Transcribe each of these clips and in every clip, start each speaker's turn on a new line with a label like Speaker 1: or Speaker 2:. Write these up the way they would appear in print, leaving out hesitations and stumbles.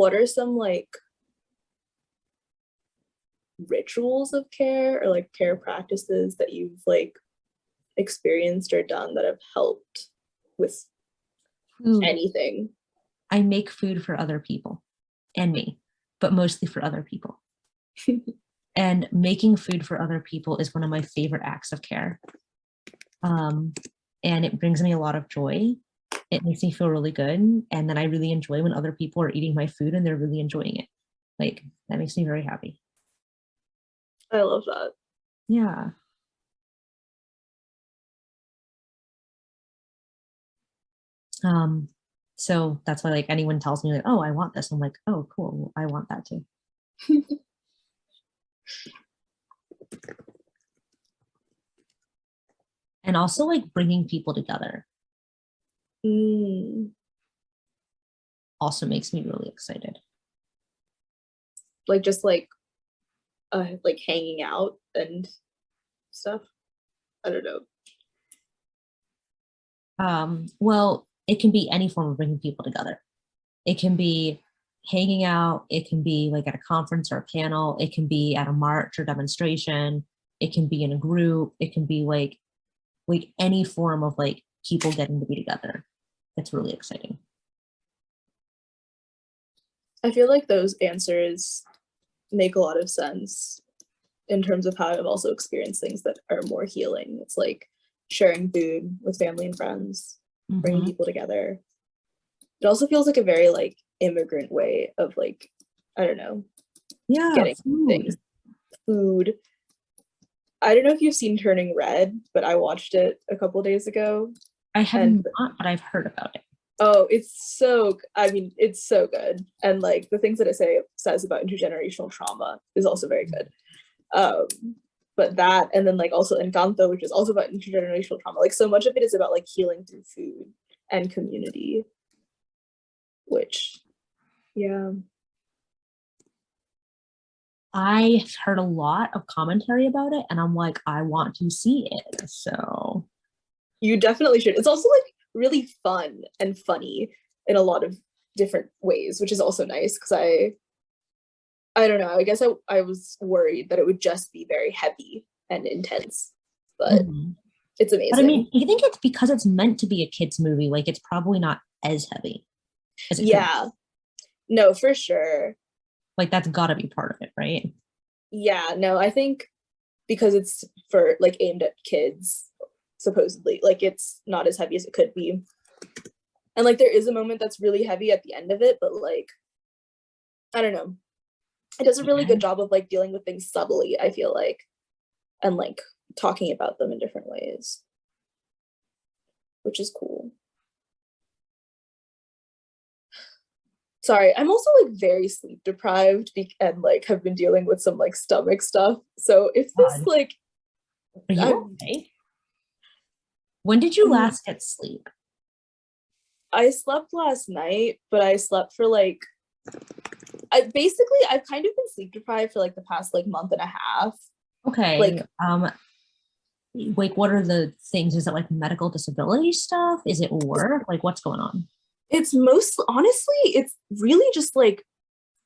Speaker 1: what are some like rituals of care or like care practices that you've like experienced or done that have helped with
Speaker 2: Food.
Speaker 1: anything?
Speaker 2: I make food for other people and me, but mostly for other people. And making food for other people is one of my favorite acts of care. And it brings me a lot of joy. It makes me feel really good. And then I really enjoy when other people are eating my food and they're really enjoying it. Like, that makes me very happy.
Speaker 1: I love that.
Speaker 2: Yeah. So that's why like anyone tells me like, oh, I want this. I'm like, oh, cool. I want that too. And also like bringing people together also makes me really excited.
Speaker 1: Like just like hanging out and stuff. I don't know.
Speaker 2: Well, it can be any form of bringing people together. It can be hanging out. It can be like at a conference or a panel. It can be at a march or demonstration. It can be in a group. It can be like any form of like people getting to be together. That's really exciting.
Speaker 1: I feel like those answers make a lot of sense in terms of how I've also experienced things that are more healing. It's like sharing food with family and friends, bringing people together. It also feels like a very like immigrant way of like, I don't know, getting things. Food. I don't know if you've seen Turning Red, but I watched it a couple of days ago.
Speaker 2: I have not, but I've heard about it.
Speaker 1: Oh, it's so good. And like the things that it says about intergenerational trauma is also very good. But that, and then like also Encanto, which is also about intergenerational trauma. Like so much of it is about like healing through food and community, which, yeah.
Speaker 2: I heard a lot of commentary about it and I'm like, I want to see it. So
Speaker 1: you definitely should. It's also like really fun and funny in a lot of different ways, which is also nice because I don't know, I guess I was worried that it would just be very heavy and intense, but it's amazing.
Speaker 2: But I mean, I think it's because it's meant to be a kid's movie, like it's probably not as heavy as it
Speaker 1: could be. No, for sure.
Speaker 2: Like that's gotta be part of it, right?
Speaker 1: Yeah, no, I think because it's for like aimed at kids, supposedly, like it's not as heavy as it could be. And like there is a moment that's really heavy at the end of it, but like I don't know, it does a really good job of like dealing with things subtly, I feel like, and like talking about them in different ways, which is cool. Sorry, I'm also like very sleep deprived and like have been dealing with some like stomach stuff. So if this like,
Speaker 2: are you okay? When did you last get sleep?
Speaker 1: I slept last night, but I slept for like, I've kind of been sleep deprived for like the past like month and a half.
Speaker 2: Okay. Like what are the things? Is it like medical disability stuff? Is it work? Like what's going on?
Speaker 1: It's honestly, it's really just like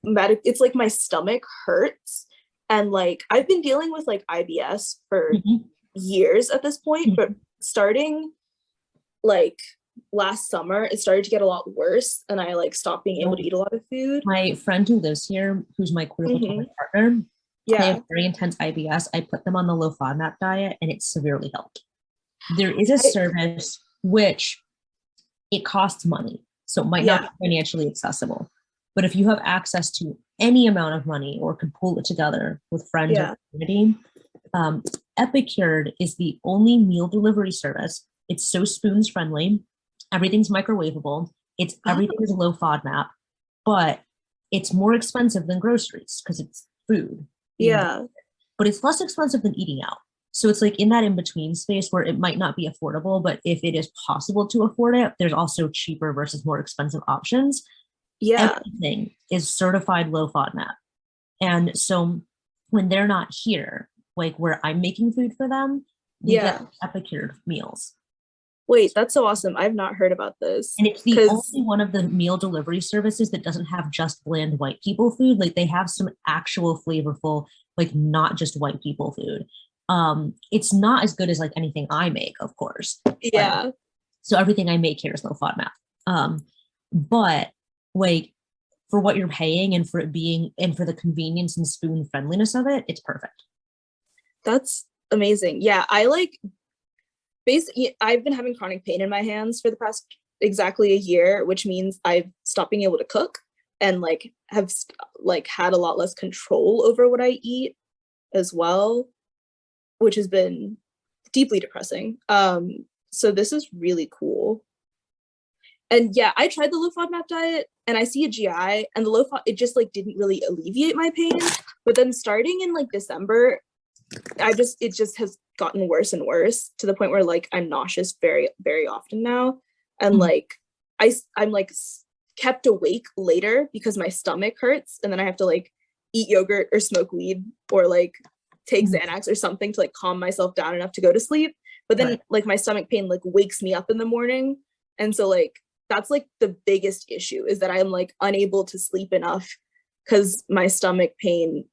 Speaker 1: it's like my stomach hurts. And like I've been dealing with like IBS for years at this point, but starting like last summer, it started to get a lot worse and I like stopped being able to eat a lot of food.
Speaker 2: My friend who lives here, who's my queer partner, they have very intense IBS. I put them on the low FODMAP diet and it severely helped. There is a service which it costs money, so it might not be financially accessible. But if you have access to any amount of money or can pull it together with friends or community, Epicured is the only meal delivery service. It's so spoons friendly. Everything's microwavable. Everything is low FODMAP, but it's more expensive than groceries because it's food. But it's less expensive than eating out. So it's like in that in-between space where it might not be affordable, but if it is possible to afford it, there's also cheaper versus more expensive options. Everything is certified low FODMAP. And so when they're not here, like where I'm making food for them, we get Epicured meals.
Speaker 1: Wait, that's so awesome. I've not heard about this.
Speaker 2: And it's the only one of the meal delivery services that doesn't have just bland white people food. Like they have some actual flavorful, like not just white people food. It's not as good as like anything I make, of course.
Speaker 1: Yeah.
Speaker 2: So everything I make here is low FODMAP. But like for what you're paying and for it being, and for the convenience and spoon friendliness of it, it's perfect.
Speaker 1: That's amazing. Yeah, I like, basically, I've been having chronic pain in my hands for the past exactly a year, which means I've stopped being able to cook and like have like had a lot less control over what I eat as well, which has been deeply depressing. So this is really cool. And yeah, I tried the low FODMAP diet and I see a GI, and the low FOD, it just like didn't really alleviate my pain. But then starting in like December, it just has gotten worse and worse to the point where like I'm nauseous very, very often now. And like I'm like kept awake later because my stomach hurts, and then I have to like eat yogurt or smoke weed or like take Xanax or something to like calm myself down enough to go to sleep. But then like my stomach pain like wakes me up in the morning. And so like that's like the biggest issue, is that I'm like unable to sleep enough because my stomach pain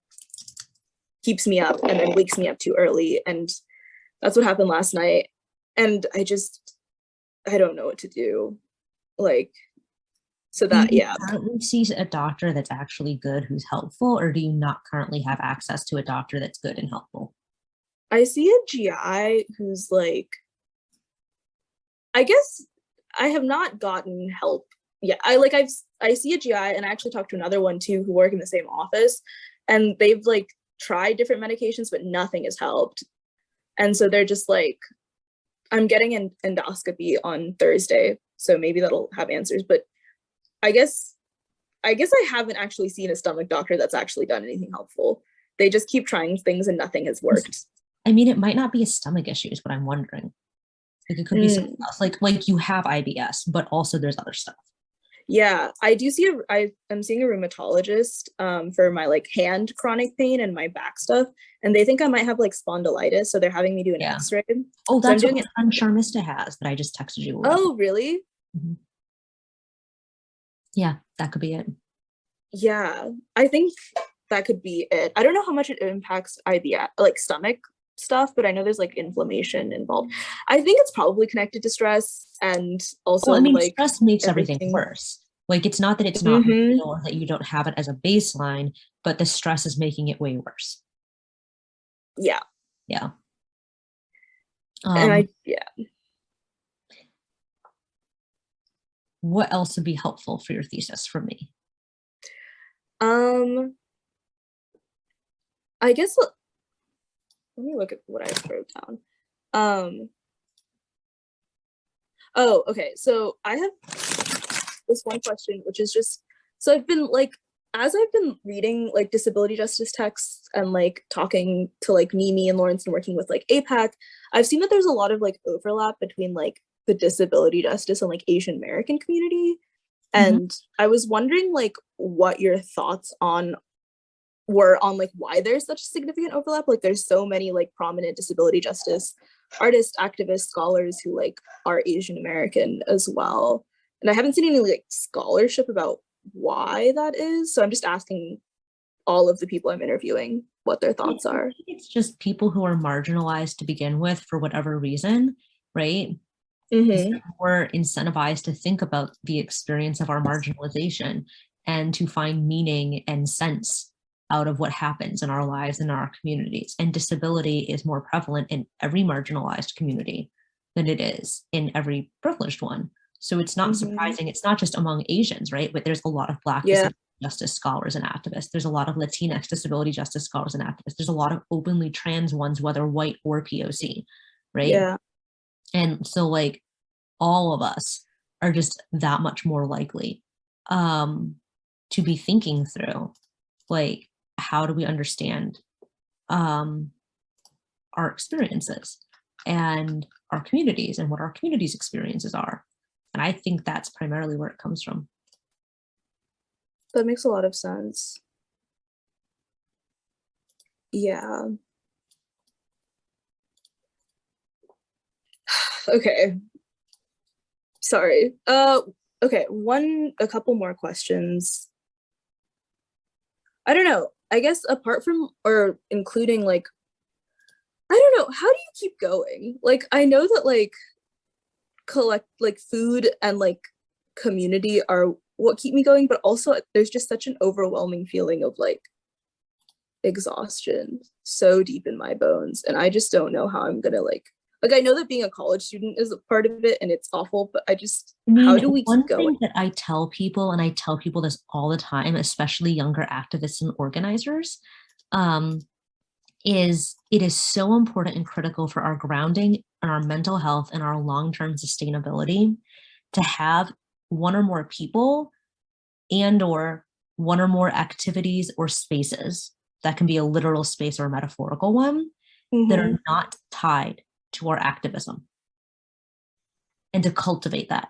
Speaker 1: keeps me up and then wakes me up too early. And that's what happened last night. And I don't know what to do. Like, so that,
Speaker 2: do you
Speaker 1: yeah.
Speaker 2: currently see a doctor that's actually good who's helpful, or do you not currently have access to a doctor that's good and helpful?
Speaker 1: I see a GI who's like, I guess I have not gotten help. Yeah, I see a GI, and I actually talked to another one too who work in the same office, and they've like tried different medications, but nothing has helped. And so they're just like, I'm getting an endoscopy on Thursday, so maybe that'll have answers. But I guess I haven't actually seen a stomach doctor that's actually done anything helpful. They just keep trying things and nothing has worked.
Speaker 2: I mean, it might not be a stomach issue is what I'm wondering. Like it could be something else. Like you have IBS, but also there's other stuff.
Speaker 1: Yeah, I do see I'm seeing a rheumatologist for my like hand chronic pain and my back stuff, and they think I might have like spondylitis, so they're having me do an X-ray.
Speaker 2: Oh, that's so what my friend Sharmista has that I just texted you.
Speaker 1: Oh, really?
Speaker 2: Mm-hmm. Yeah, that could be it.
Speaker 1: Yeah, I think that could be it. I don't know how much it impacts IBS, like stomach stuff, but I know there's like inflammation involved. I think it's probably connected to stress, and also
Speaker 2: well, I mean,
Speaker 1: like
Speaker 2: stress makes everything worse. Like it's not that it's not real or that you don't have it as a baseline, but the stress is making it way worse.
Speaker 1: Yeah.
Speaker 2: Yeah.
Speaker 1: And
Speaker 2: what else would be helpful for your thesis from me?
Speaker 1: I guess let me look at what I wrote down. Oh, okay. So I have this one question, which is just, so I've been like, as I've been reading like disability justice texts and like talking to like Mimi and Lawrence and working with like APAC, I've seen that there's a lot of like overlap between like the disability justice and like Asian American community. And I was wondering like what your thoughts were on like why there's such a significant overlap. Like there's so many like prominent disability justice artists, activists, scholars who like are Asian American as well. And I haven't seen any like scholarship about why that is. So I'm just asking all of the people I'm interviewing what their thoughts are.
Speaker 2: It's just people who are marginalized to begin with for whatever reason, right? We're incentivized to think about the experience of our marginalization and to find meaning and sense out of what happens in our lives and our communities. And disability is more prevalent in every marginalized community than it is in every privileged one. So it's not surprising. It's not just among Asians, right? But there's a lot of Black disability justice scholars and activists. There's a lot of Latinx disability justice scholars and activists. There's a lot of openly trans ones, whether white or POC, right?
Speaker 1: Yeah.
Speaker 2: And so like all of us are just that much more likely to be thinking through like, how do we understand our experiences and our communities and what our communities' experiences are? And I think that's primarily where it comes from.
Speaker 1: That makes a lot of sense. Yeah. Okay. sorry. Okay, a couple more questions. I don't know. I guess apart from or including like, I don't know, how do you keep going? Like, I know that like food and like community are what keep me going, but also there's just such an overwhelming feeling of like exhaustion so deep in my bones, and I just don't know how I'm gonna like I know that being a college student is a part of it and it's awful, but how do we keep going?
Speaker 2: One thing that I tell people, and I tell people this all the time, especially younger activists and organizers, is it is so important and critical for our grounding and our mental health and our long-term sustainability to have one or more people and or one or more activities or spaces, that can be a literal space or a metaphorical one, that are not tied to our activism, and to cultivate that,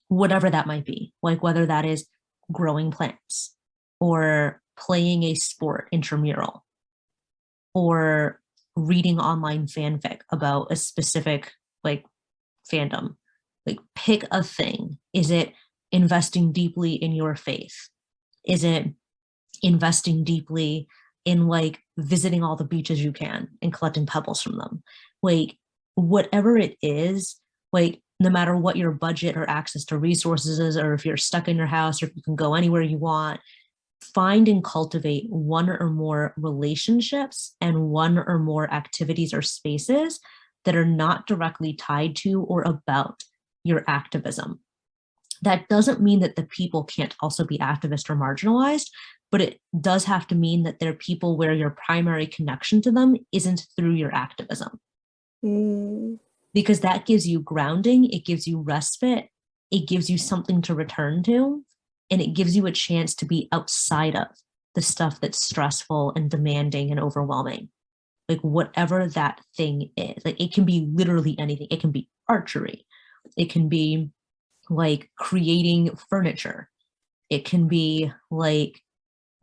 Speaker 2: whatever that might be, like whether that is growing plants or playing a sport intramural or reading online fanfic about a specific like fandom. Like, pick a thing. Is it investing deeply in your faith? Is it investing deeply in like visiting all the beaches you can and collecting pebbles from them? Like, whatever it is, like no matter what your budget or access to resources is, or if you're stuck in your house or if you can go anywhere you want, find and cultivate one or more relationships and one or more activities or spaces that are not directly tied to or about your activism. That doesn't mean that the people can't also be activist or marginalized, but it does have to mean that they're people where your primary connection to them isn't through your activism. Because that gives you grounding, it gives you respite, it gives you something to return to, and it gives you a chance to be outside of the stuff that's stressful and demanding and overwhelming. Like, whatever that thing is, like it can be literally anything. It can be archery. It can be like creating furniture. It can be like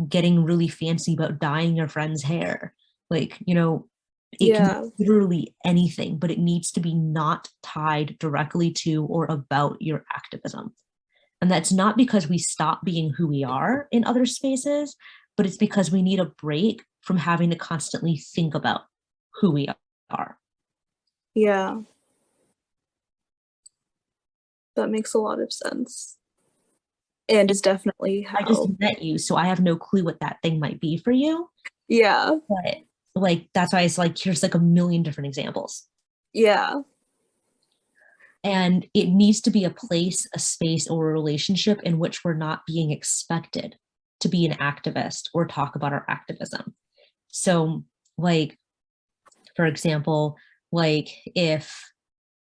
Speaker 2: getting really fancy about dyeing your friend's hair. Like, you know, it can be literally anything, but it needs to be not tied directly to or about your activism. And that's not because we stop being who we are in other spaces, but it's because we need a break from having to constantly think about who we are.
Speaker 1: Yeah. That makes a lot of sense. And it's definitely how
Speaker 2: I just met you, so I have no clue what that thing might be for you.
Speaker 1: Yeah.
Speaker 2: But like, that's why it's like, here's like a million different examples.
Speaker 1: Yeah.
Speaker 2: And it needs to be a place, a space, or a relationship in which we're not being expected to be an activist or talk about our activism. So like, for example, like if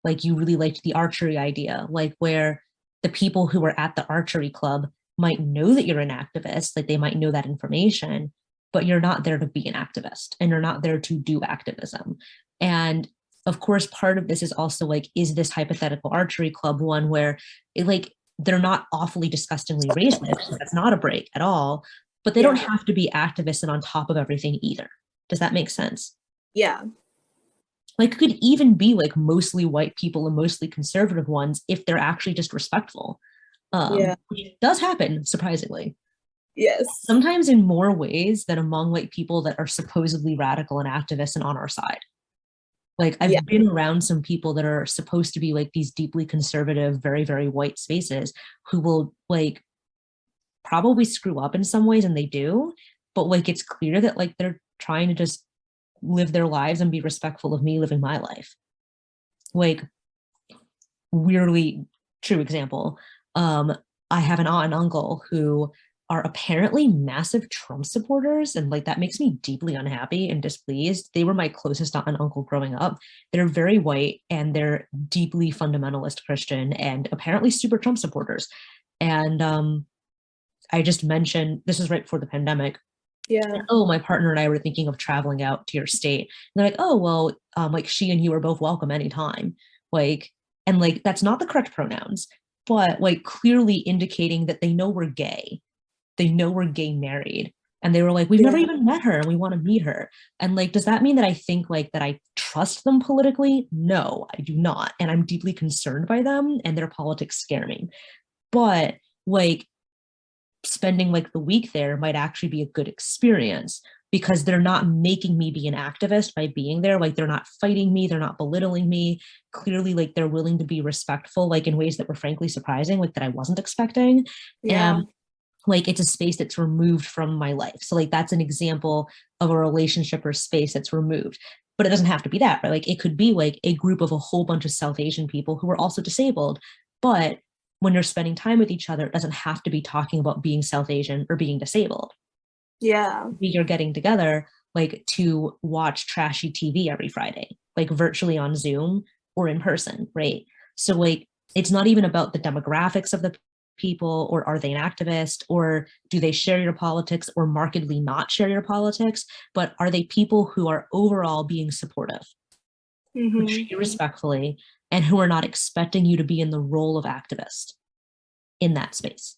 Speaker 2: like you really liked the archery idea, like where the people who are at the archery club might know that you're an activist, like they might know that information, but you're not there to be an activist and you're not there to do activism. And of course, part of this is also like, is this hypothetical archery club one where it, like they're not awfully disgustingly racist? That's not a break at all, but they don't have to be activists and on top of everything either. Does that make sense?
Speaker 1: Yeah.
Speaker 2: Like, it could even be like mostly white people and mostly conservative ones if they're actually just respectful. Which does happen, surprisingly.
Speaker 1: Yes.
Speaker 2: Sometimes in more ways than among like people that are supposedly radical and activists and on our side. Like, I've been around some people that are supposed to be like these deeply conservative, very, very white spaces who will like probably screw up in some ways, and they do, but like it's clear that like they're trying to just live their lives and be respectful of me living my life. Like, weirdly true example. I have an aunt and uncle who are apparently massive Trump supporters, and like that makes me deeply unhappy and displeased. They were my closest aunt and uncle growing up. They're very white and they're deeply fundamentalist Christian and apparently super Trump supporters. And I just mentioned, this is right before the pandemic.
Speaker 1: Yeah.
Speaker 2: Oh, my partner and I were thinking of traveling out to your state. And they're like, oh, well, like she and you are both welcome anytime. Like, and like, that's not the correct pronouns, but like clearly indicating that they know we're gay. They know we're gay married. And they were like, we've never even met her and we want to meet her. And like, does that mean that I think like that I trust them politically? No, I do not. And I'm deeply concerned by them and their politics scare me. But like spending like the week there might actually be a good experience because they're not making me be an activist by being there. Like they're not fighting me, they're not belittling me. Clearly, like they're willing to be respectful, like in ways that were frankly surprising, like that I wasn't expecting. And like it's a space that's removed from my life. So like that's an example of a relationship or space that's removed. But it doesn't have to be that, right? Like it could be like a group of a whole bunch of South Asian people who are also disabled. But when you're spending time with each other, it doesn't have to be talking about being South Asian or being disabled.
Speaker 1: Yeah.
Speaker 2: You're getting together like to watch trashy TV every Friday, like virtually on Zoom or in person, right? So like it's not even about the demographics of the people, or are they an activist, or do they share your politics or markedly not share your politics, but are they people who are overall being supportive, who treat you respectfully, and who are not expecting you to be in the role of activist in that space?